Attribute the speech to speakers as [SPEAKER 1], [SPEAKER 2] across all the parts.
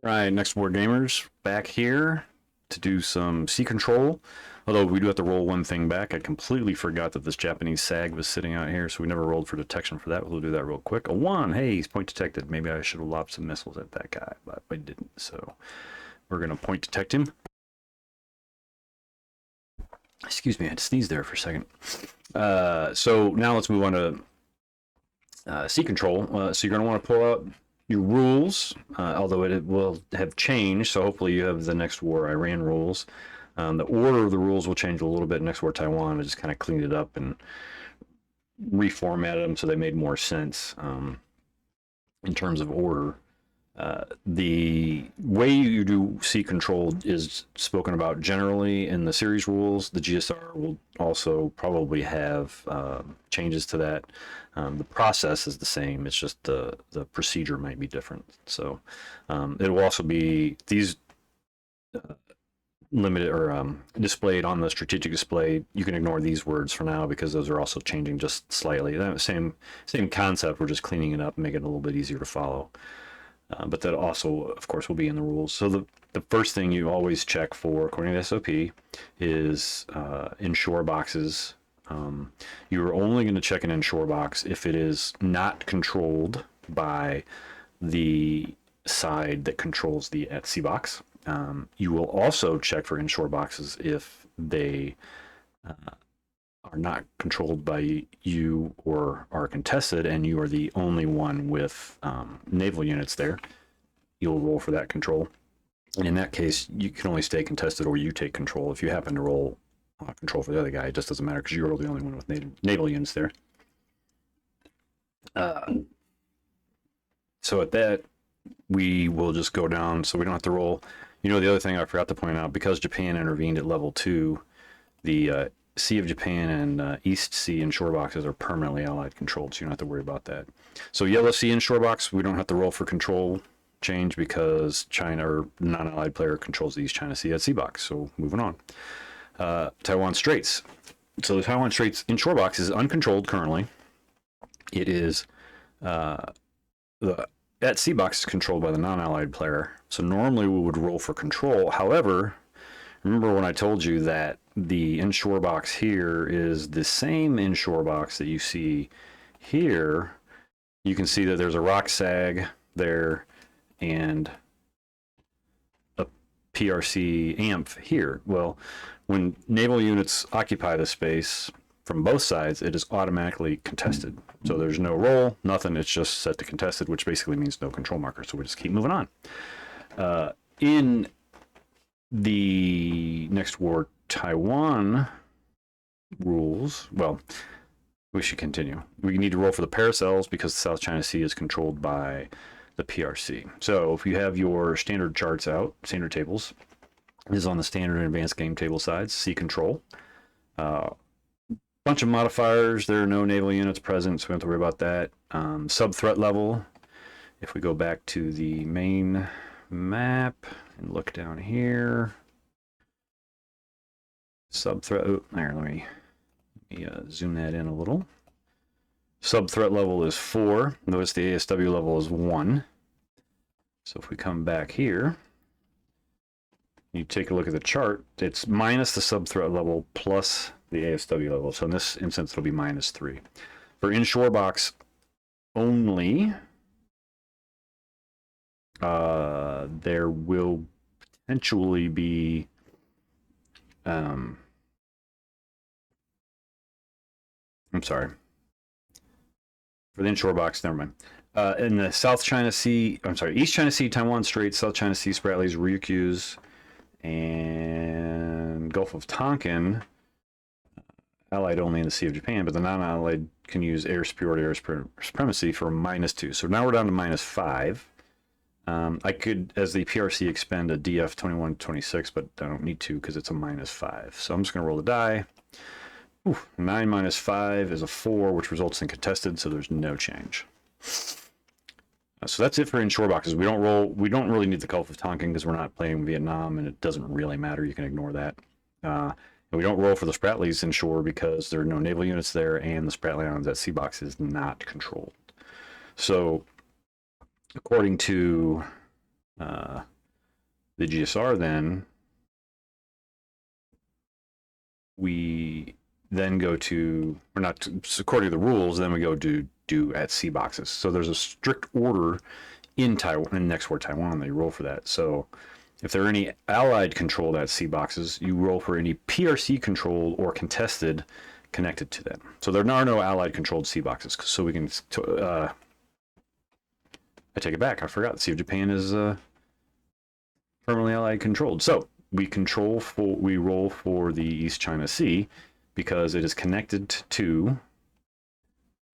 [SPEAKER 1] All right, next War Gamers back here to do some sea control. Although we do have to roll one thing back. I completely forgot that this Japanese SAG was sitting out here, so we never rolled for detection for that. We'll do that real quick. A 1. Hey, he's point detected. Maybe I should have lobbed some missiles at that guy, but I didn't. So we're going to point detect him. Excuse me, I had to sneeze there for a second. So now let's move on to sea control. So you're going to want to pull out your rules, although it will have changed. So hopefully you have the next war Iran rules. The order of the rules will change a little bit. Next war Taiwan, I just kind of cleaned it up and reformatted them so they made more sense in terms of order. The way you do sea control is spoken about generally in the series rules. The GSR will also probably have changes to that. The process is the same. It's just the procedure might be different. So it will also be these limited or displayed on the strategic display. You can ignore these words for now because those are also changing just slightly. Same concept. We're just cleaning it up, making it a little bit easier to follow. But that also, of course, will be in the rules. So the first thing you always check for, according to SOP, is inshore boxes. You're only going to check an inshore box if it is not controlled by the side that controls the at-sea box. You will also check for inshore boxes if they are not controlled by you or are contested and you are the only one with naval units there. You'll roll for that control. And in that case, you can only stay contested or you take control. If you happen to roll control for the other guy, it just doesn't matter because you're the only one with naval units there. So at that, we will just go down so we don't have to roll. You know, the other thing I forgot to point out, because Japan intervened at level 2, the Sea of Japan and East Sea inshore boxes are permanently Allied controlled, so you don't have to worry about that. So Yellow Sea inshore box, we don't have to roll for control change because China or non-Allied player controls the East China Sea at sea box. So moving on. Taiwan Straits. So the Taiwan Straits inshore box is uncontrolled currently. It is the at sea box is controlled by the non-Allied player. So normally we would roll for control. However, remember when I told you that the inshore box here is the same inshore box that you see here? You can see that there's a rock sag there and a PRC AMP here. Well, when naval units occupy the space from both sides, it is automatically contested. So there's no roll, nothing. It's just set to contested, which basically means no control marker. So we just keep moving on. In the next war Taiwan rules, well, we should continue. We need to roll for the Paracels because the South China Sea is controlled by the PRC. So if you have your standard charts out, standard tables, this is on the standard and advanced game table sides, sea control. Bunch of modifiers. There are no naval units present, so we don't have to worry about that. Sub-threat level. If we go back to the main map and look down here, sub-threat. Oh, there, let me zoom that in a little. Sub-threat level is 4. Notice the ASW level is 1. So if we come back here, you take a look at the chart, it's minus the sub-threat level plus the ASW level. So in this instance, it'll be -3. For inshore box only, there will potentially be I'm sorry. For the inshore box, never mind. In the South China Sea, I'm sorry, East China Sea, Taiwan Straits, South China Sea, Spratlys, Ryukyus, and Gulf of Tonkin, Allied only in the Sea of Japan, but the non-Allied can use air superiority, air supremacy for -2. So now we're down to -5. I could, as the PRC, expend a DF 21-26, but I don't need to because it's a -5. So I'm just going to roll the die. 9 minus 5 is a 4, which results in contested, so there's no change. So that's it for inshore boxes. We don't really need the Gulf of Tonkin because we're not playing Vietnam, and it doesn't really matter. You can ignore that. And we don't roll for the Spratlys inshore because there are no naval units there, and the Spratly Islands at sea box is not controlled. So according to The GSR then, we then go to, or not, according to the rules, then we go to do at C boxes. So there's a strict order in Taiwan, in next war Taiwan, they roll for that. So if there are any Allied controlled at C boxes, you roll for any PRC controlled or contested connected to them. So there are no Allied controlled C boxes. So we can, I take it back. I forgot. The Sea of Japan is permanently Allied controlled. So we roll for the East China Sea because it is connected to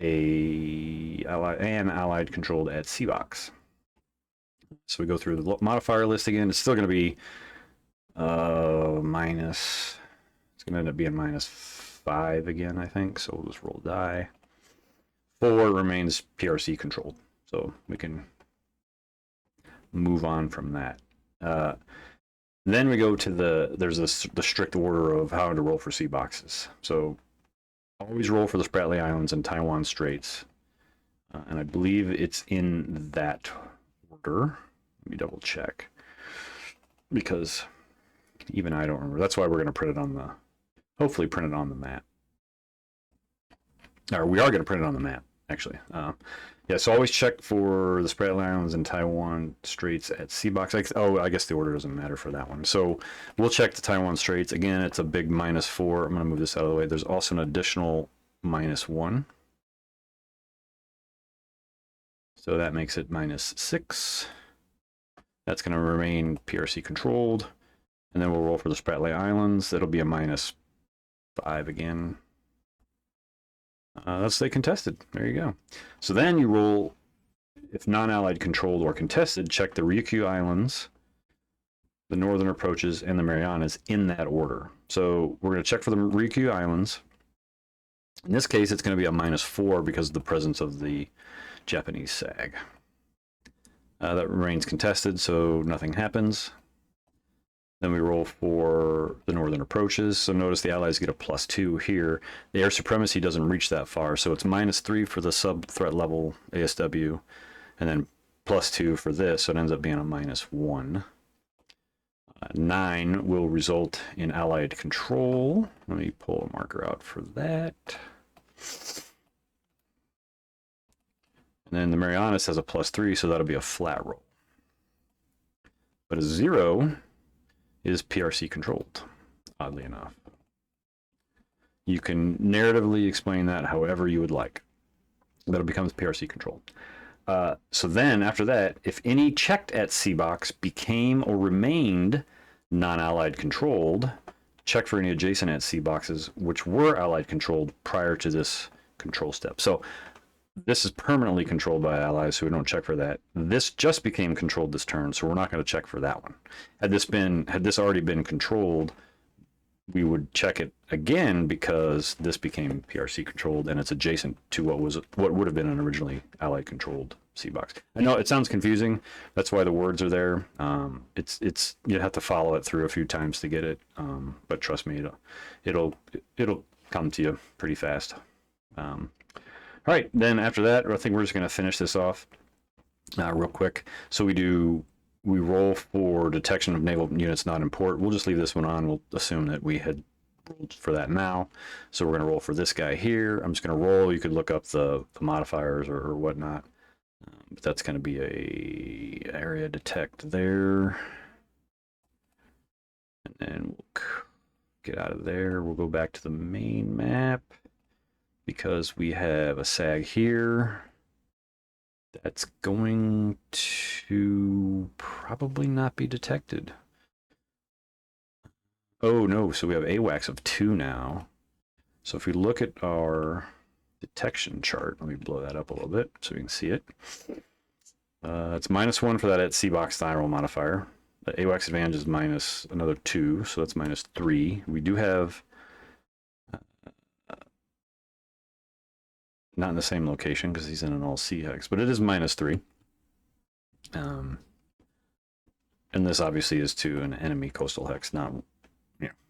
[SPEAKER 1] an Allied controlled at C box. So we go through the modifier list again. It's still going to be minus. It's going to end up being -5 again, I think. So we'll just roll die. 4 remains PRC controlled. So we can move on from that. Then we go to there's the strict order of how to roll for C boxes. So always roll for the Spratly Islands and Taiwan Straits. And I believe it's in that order. Let me double check. Because even I don't remember. That's why we're going to print it on the, hopefully print it on the map. Or we are going to print it on the map, actually. Yeah, so always check for the Spratly Islands and Taiwan Straits at C box. I guess the order doesn't matter for that one. So we'll check the Taiwan Straits. Again, it's a big -4. I'm going to move this out of the way. There's also an additional -1. So that makes it -6. That's going to remain PRC controlled. And then we'll roll for the Spratly Islands. That'll be a -5 again. Let's say contested. There you go. So then you roll, if non-Allied controlled or contested, check the Ryukyu Islands, the Northern Approaches, and the Marianas in that order. So we're going to check for the Ryukyu Islands. In this case, it's going to be a -4 because of the presence of the Japanese SAG. That remains contested, so nothing happens. Then we roll for the Northern Approaches. So notice the Allies get a +2 here. The air supremacy doesn't reach that far, so it's -3 for the sub-threat level ASW, and then +2 for this, so it ends up being a -1. 9 will result in Allied control. Let me pull a marker out for that. And then the Marianas has a +3, so that'll be a flat roll. But a 0 is PRC controlled, oddly enough. You can narratively explain that however you would like, but it becomes PRC controlled. So then after that, if any checked at C box became or remained non-Allied controlled, check for any adjacent at C boxes which were Allied controlled prior to this control step. So this is permanently controlled by Allies, so we don't check for that. This just became controlled this turn, so we're not going to check for that one. Had this already been controlled, we would check it again because this became PRC controlled and it's adjacent to what would have been an originally Allied controlled C box. I know it sounds confusing. That's why the words are there. It's you have to follow it through a few times to get it. But trust me, it'll come to you pretty fast. All right, then after that, I think we're just going to finish this off real quick. So we roll for detection of naval units not in port. We'll just leave this one on. We'll assume that we had rolled for that now. So we're going to roll for this guy here. I'm just going to roll. You could look up the modifiers or whatnot. But that's going to be a area detect there. And then we'll get out of there. We'll go back to the main map. Because we have a SAG here, that's going to probably not be detected. Oh no, so we have AWACS of 2 now. So if we look at our detection chart, let me blow that up a little bit so we can see it. It's -1 for that at C box thyral modifier. The AWACS advantage is minus another 2, so that's -3. We do have not in the same location because he's in an all C hex, but it is -3. And this obviously is to an enemy coastal hex, not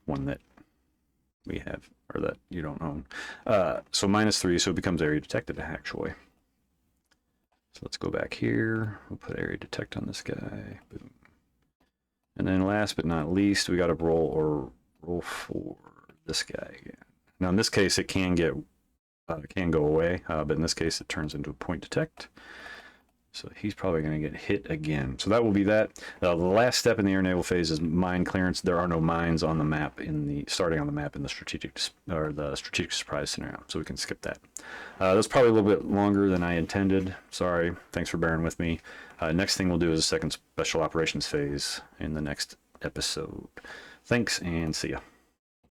[SPEAKER 1] one that we have or that you don't own. So -3, so it becomes area detected actually. So let's go back here. We'll put area detect on this guy. Boom. And then last but not least, we got to roll for this guy again. Now in this case, it can go away, but in this case, it turns into a point detect. So he's probably going to get hit again. So that will be that. The last step in the air naval phase is mine clearance. There are no mines on the map starting on the map in the strategic surprise scenario. So we can skip that. That's probably a little bit longer than I intended. Sorry. Thanks for bearing with me. Next thing we'll do is a second special operations phase in the next episode. Thanks and see ya.